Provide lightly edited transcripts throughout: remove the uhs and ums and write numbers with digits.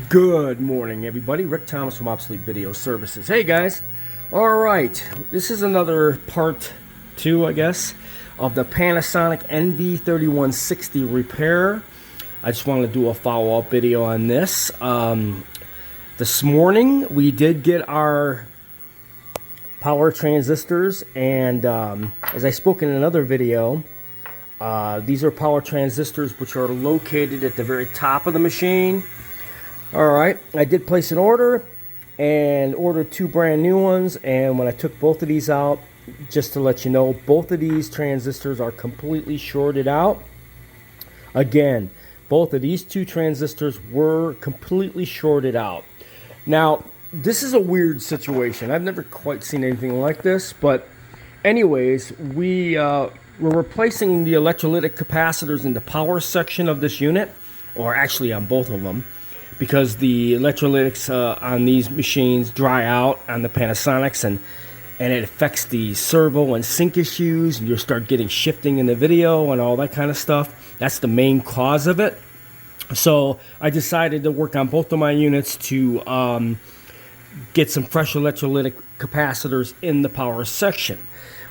Good morning, everybody. Rick Thomas from Obsolete Video Services. Hey, guys. All right, this is another part two, I guess, of the Panasonic Nv-3160 repair. I just want to do a follow-up video on this. This morning, we did get our power transistors, and as I spoke in another video, these are power transistors which are located at the very top of the machine. Alright, I did place an order and ordered two brand new ones, and when I took both of these out, just to let you know, both of these transistors are completely shorted out. Again, both of these two transistors were completely shorted out. Now, this is a weird situation. I've never quite seen anything like this, but anyways, we're replacing the electrolytic capacitors in the power section of this unit, or actually on both of them, because the electrolytics on these machines dry out on the Panasonics, and it affects the servo and sync issues, and you'll start getting shifting in the video and all that kind of stuff. That's the main cause of it. So I decided to work on both of my units to get some fresh electrolytic capacitors in the power section.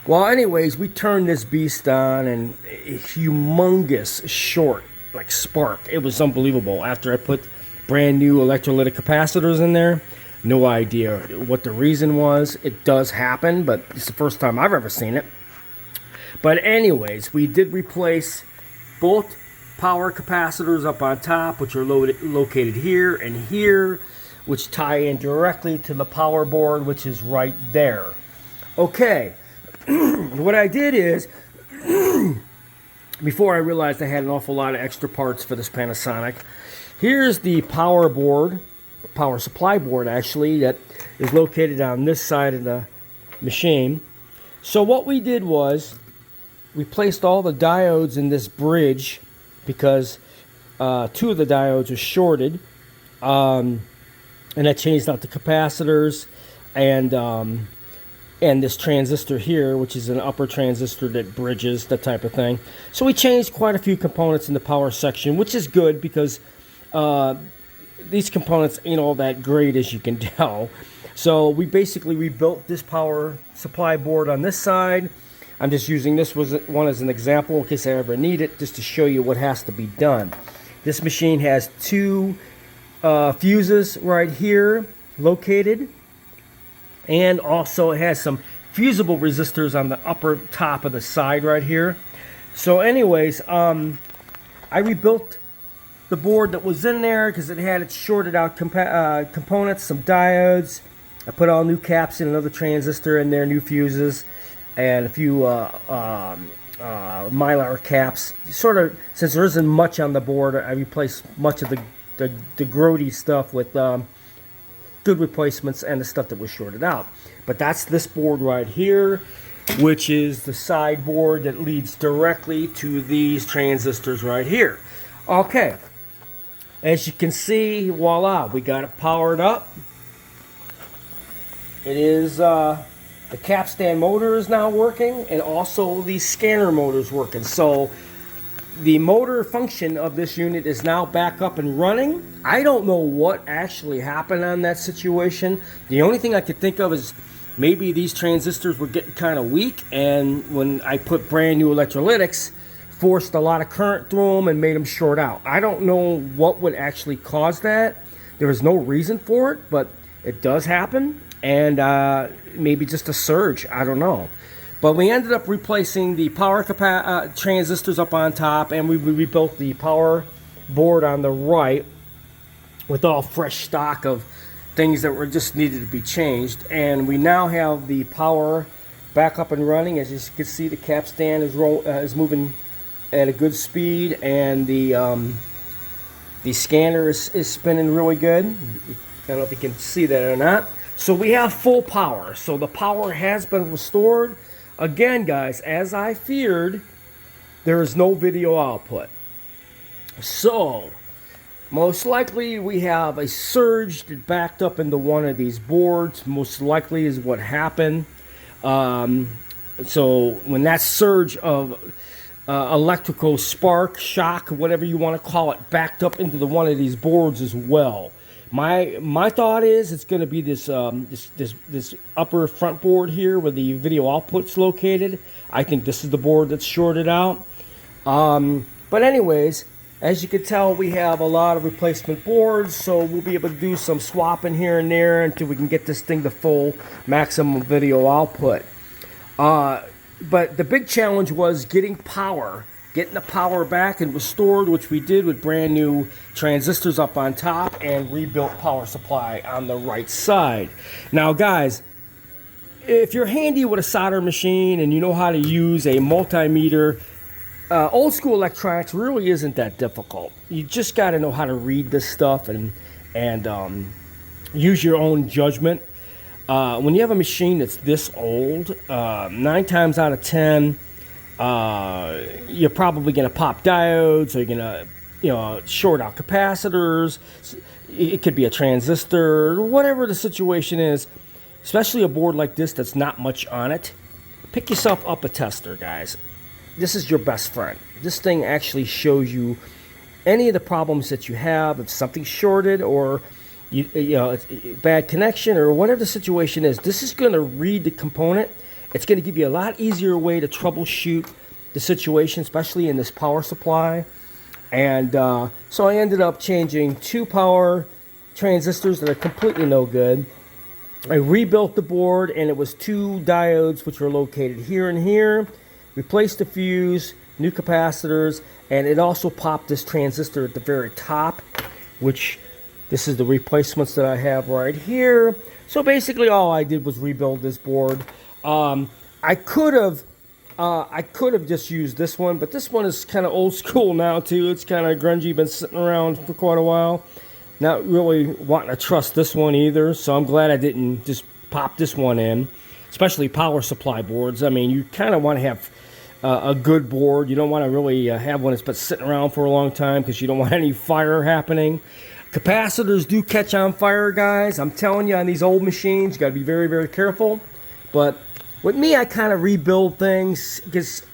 Well, anyways, we turned this beast on, and a humongous short, like spark. It was unbelievable. After I put brand new electrolytic capacitors in there, no idea what the reason was. It does happen, but it's the first time I've ever seen it. But anyways, we did replace both power capacitors up on top, which are located here and here, which tie in directly to the power board, which is right there. Okay, what I did is, before I realized I had an awful lot of extra parts for this Panasonic, here's the power board, power supply board actually, that is located on this side of the machine. So what we did was, we placed all the diodes in this bridge because two of the diodes are shorted, and I changed out the capacitors and this transistor here, which is an upper transistor that bridges, that type of thing. So we changed quite a few components in the power section, which is good because these components ain't all that great, as you can tell. So we basically rebuilt this power supply board on this side. I'm just using this one as an example in case I ever need it, just to show you what has to be done. This machine has two fuses right here located, and also it has some fusible resistors on the upper top of the side right here. So anyways, I rebuilt the board that was in there because it had its shorted out components, some diodes. I put all new caps in, another transistor in there, new fuses, and a few mylar caps. Sort of, since there isn't much on the board, I replaced much of the grody stuff with good replacements and the stuff that was shorted out. But that's this board right here, which is the side board that leads directly to these transistors right here. Okay, as you can see, voila, we got it powered up. It is the capstan motor is now working, and also the scanner motor is working. So the motor function of this unit is now back up and running. I don't know what actually happened on that situation. The only thing I could think of is maybe these transistors were getting kind of weak, and when I put brand new electrolytics, forced a lot of current through them and made them short out. I don't know what would actually cause that. There is no reason for it, but it does happen, and maybe just a surge. I don't know. But we ended up replacing the power transistors up on top, and we rebuilt the power board on the right with all fresh stock of things that were just needed to be changed. And we now have the power back up and running. As you can see, the capstan is moving at a good speed, and the scanner is spinning really good. I don't know if you can see that or not. So we have full power. So the power has been restored. Again, guys, as I feared, there is no video output. So, most likely we have a surge that backed up into one of these boards. Most likely is what happened. So, when that surge of electrical spark, shock, whatever you want to call it, backed up into one of these boards as well. My thought is it's going to be this this upper front board here where the video output's located. I think this is the board that's shorted out. But anyways, as you can tell, we have a lot of replacement boards, so we'll be able to do some swapping here and there until we can get this thing to full maximum video output. But the big challenge was getting the power back and restored, which we did with brand new transistors up on top and rebuilt power supply on the right side. Now guys, if you're handy with a solder machine and you know how to use a multimeter, old school electronics really isn't that difficult. You just got to know how to read this stuff and use your own judgment. When you have a machine that's this old, 9 times out of 10, you're probably going to pop diodes, or you're going to, short out capacitors. It could be a transistor, whatever the situation is. Especially a board like this that's not much on it. Pick yourself up a tester, guys. This is your best friend. This thing actually shows you any of the problems that you have. If something's shorted, or it's bad connection, or whatever the situation is, this is going to read the component. It's going to give you a lot easier way to troubleshoot the situation, especially in this power supply. And so I ended up changing 2 power transistors that are completely no good. I rebuilt the board, and it was 2 diodes which were located here and here. Replaced the fuse, new capacitors, and it also popped this transistor at the very top, which this is the replacements that I have right here. So basically all I did was rebuild this board. I could have just used this one, but this one is kind of old school now too. It's kind of grungy, been sitting around for quite a while. Not really wanting to trust this one either, so I'm glad I didn't just pop this one in. Especially power supply boards. I mean, you kind of want to have a good board. You don't want to really have one that's been sitting around for a long time, because you don't want any fire happening. Capacitors do catch on fire, guys. I'm telling you, on these old machines, you got to be very, very careful. But with me, I kind of rebuild things because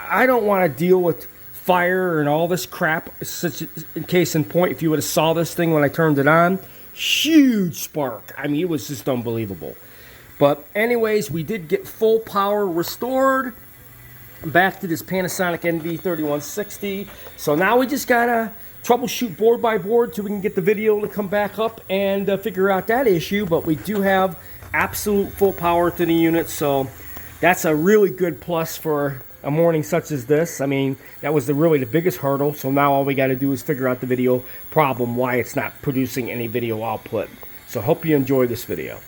I don't want to deal with fire and all this crap. Such in case in point, if you would have saw this thing when I turned it on, huge spark. I mean, it was just unbelievable. But anyways, we did get full power restored back to this Panasonic Nv-3160. So now we just gotta troubleshoot board by board till we can get the video to come back up and figure out that issue. But we do have absolute full power to the unit, so that's a really good plus for a morning such as this. I mean, that was really the biggest hurdle. So now all we got to do is figure out the video problem, why it's not producing any video output. So hope you enjoy this video.